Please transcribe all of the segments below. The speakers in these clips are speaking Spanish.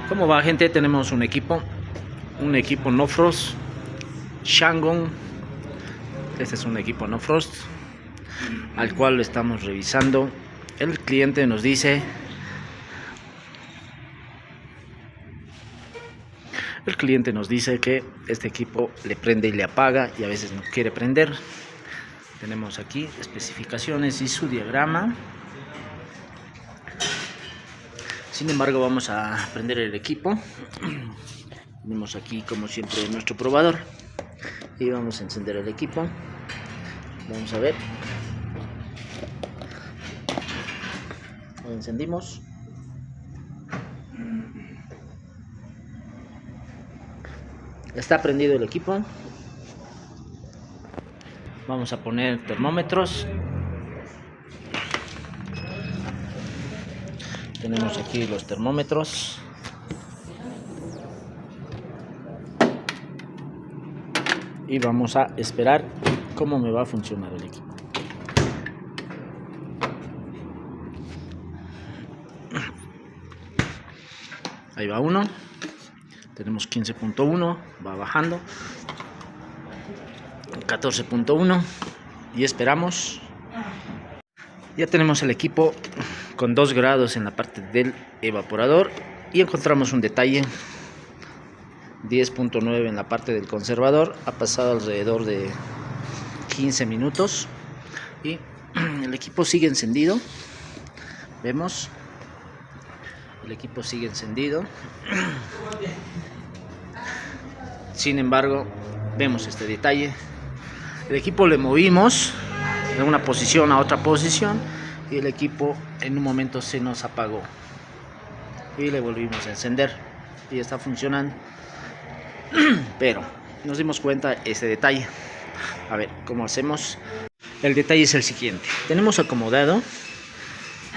¿Cómo va, gente? Tenemos un equipo no frost Shandong. Este es un equipo no frost al cual lo estamos revisando. El cliente nos dice que este equipo le prende y le apaga y a veces no quiere prender. Tenemos aquí especificaciones y su diagrama. Sin embargo, vamos a prender el equipo. Tenemos aquí, como siempre, nuestro probador y vamos a encender el equipo. Vamos a ver. Lo encendimos. Está prendido el equipo. Vamos a poner termómetros. Tenemos aquí los termómetros. Y vamos a esperar cómo me va a funcionar el equipo. Ahí va uno. Tenemos 15.1, va bajando. 14.1 y esperamos. Ya tenemos el equipo con 2 grados en la parte del evaporador y encontramos un detalle. 10.9 en la parte del conservador. Ha pasado alrededor de 15 minutos y el equipo sigue encendido. Vemos, el equipo sigue encendido. Sin embargo, vemos este detalle. El equipo le movimos de una posición a otra posición y el equipo en un momento se nos apagó y le volvimos a encender y está funcionando. Pero nos dimos cuenta de este detalle. A ver cómo hacemos. El detalle es el siguiente: tenemos acomodado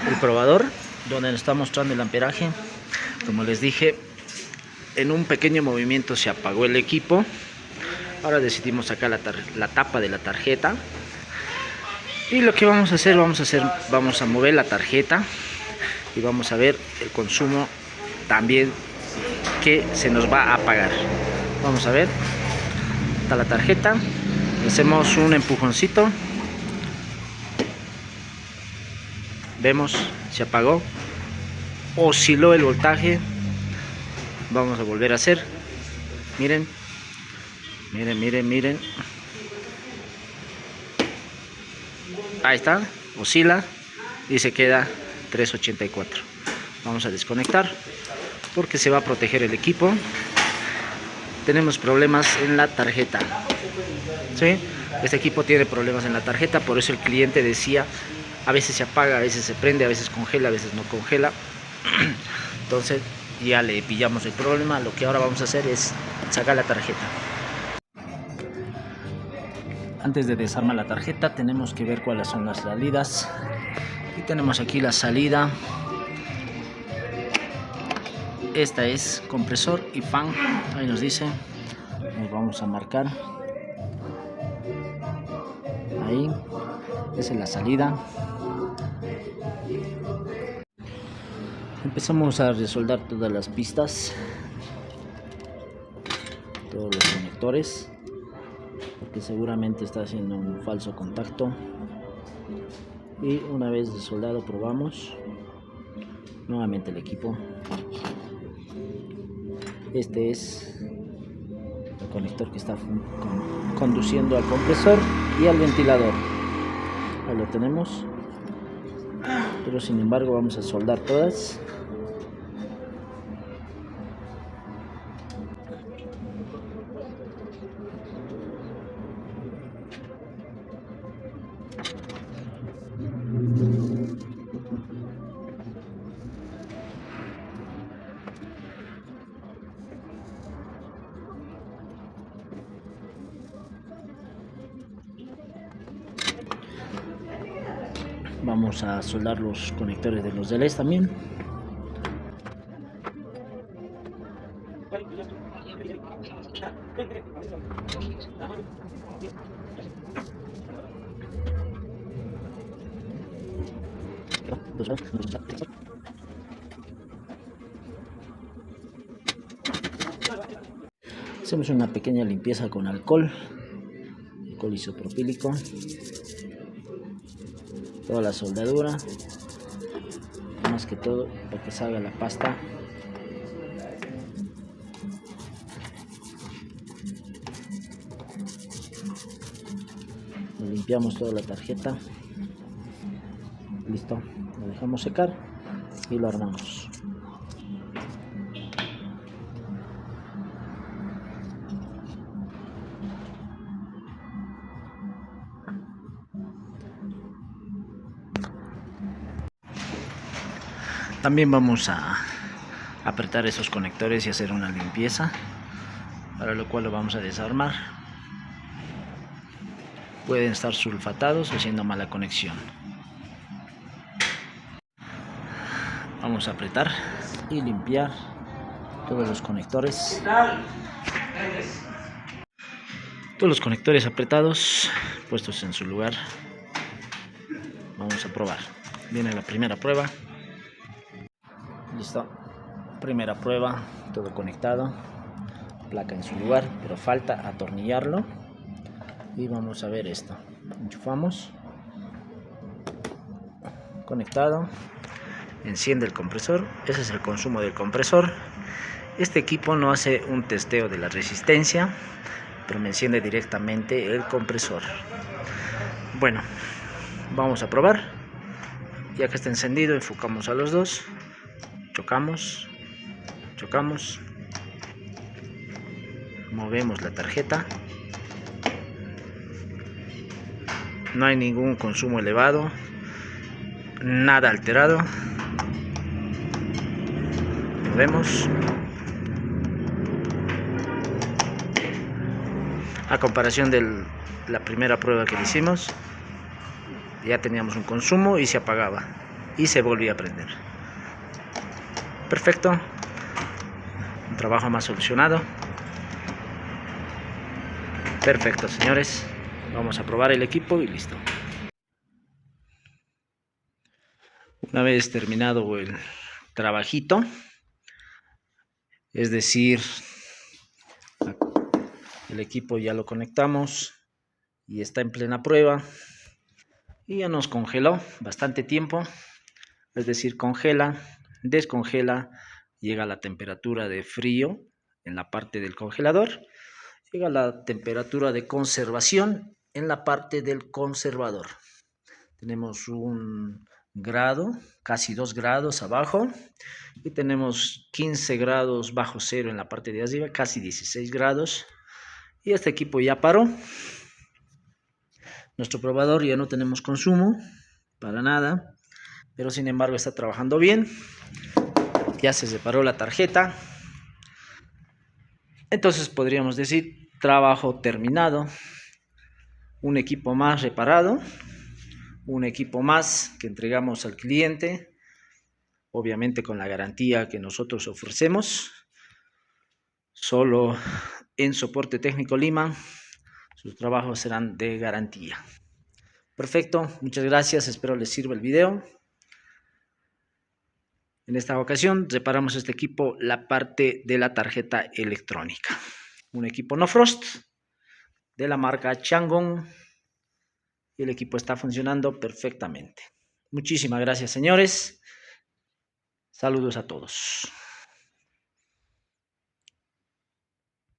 el probador donde nos está mostrando el amperaje. Como les dije, en un pequeño movimiento se apagó el equipo. Ahora decidimos sacar la tapa de la tarjeta y lo que vamos a hacer, vamos a mover la tarjeta y vamos a ver el consumo también que se nos va a apagar. Vamos a ver, está la tarjeta, hacemos un empujoncito, vemos, se apagó, osciló el voltaje. Vamos a volver a hacer, miren, ahí está, oscila y se queda 3.84. Vamos a desconectar porque se va a proteger el equipo. Tenemos problemas en la tarjeta, ¿sí? Este equipo tiene problemas en la tarjeta, por eso el cliente decía, a veces se apaga, a veces se prende, a veces congela, a veces no congela. Entonces ya le pillamos el problema. Lo que ahora vamos a hacer es sacar la tarjeta. Antes de desarmar la tarjeta tenemos que ver cuáles son las salidas. Y tenemos aquí la salida. Esta es compresor y fan. Ahí nos dice. Nos vamos a marcar. Ahí. Esa es la salida. Empezamos a resoldar todas las pistas, todos los conectores, porque seguramente está haciendo un falso contacto. Y una vez resoldado, probamos nuevamente el equipo. Este es el conector que está conduciendo al compresor y al ventilador. Ahí lo tenemos, pero sin embargo vamos a soldar todas. Vamos a soldar los conectores de los relés también. Hacemos una pequeña limpieza con alcohol isopropílico, toda la soldadura, más que todo para que salga la pasta. Limpiamos toda la tarjeta. Listo, lo dejamos secar y lo armamos. También vamos a apretar esos conectores y hacer una limpieza, para lo cual lo vamos a desarmar. Pueden estar sulfatados o siendo mala conexión. Vamos a apretar y limpiar todos los conectores. Todos los conectores apretados, puestos en su lugar. Vamos a probar. Viene la primera prueba. Listo. Primera prueba, todo conectado. Placa en su lugar, pero falta atornillarlo. Y vamos a ver esto. Enchufamos. Conectado. Enciende el compresor. Ese es el consumo del compresor. Este equipo no hace un testeo de la resistencia, pero me enciende directamente el compresor. Bueno, vamos a probar. Ya que está encendido, enfocamos a los dos. Chocamos. Movemos la tarjeta. No hay ningún consumo elevado, nada alterado. Movemos. A comparación de la primera prueba que le hicimos, ya teníamos un consumo y se apagaba y se volvía a prender. Perfecto. Un trabajo más solucionado. Perfecto, señores. Vamos a probar el equipo y listo. Una vez terminado el trabajito, es decir, el equipo ya lo conectamos y está en plena prueba y ya nos congeló bastante tiempo, es decir, congela, descongela, llega a la temperatura de frío en la parte del congelador, llega a la temperatura de conservación en la parte del conservador. Tenemos un grado, casi 2 grados abajo, y tenemos 15 grados bajo cero en la parte de arriba, casi 16 grados. Y este equipo ya paró. Nuestro probador ya no tenemos consumo para nada, pero sin embargo está trabajando bien. Ya se separó la tarjeta. Entonces podríamos decir trabajo terminado. Un equipo más reparado, un equipo más que entregamos al cliente, obviamente con la garantía que nosotros ofrecemos. Solo en Soporte Técnico Lima, sus trabajos serán de garantía. Perfecto, muchas gracias, espero les sirva el video. En esta ocasión reparamos este equipo, la parte de la tarjeta electrónica. Un equipo No Frost de la marca Chang'an y el equipo está funcionando perfectamente. Muchísimas gracias, señores. Saludos a todos.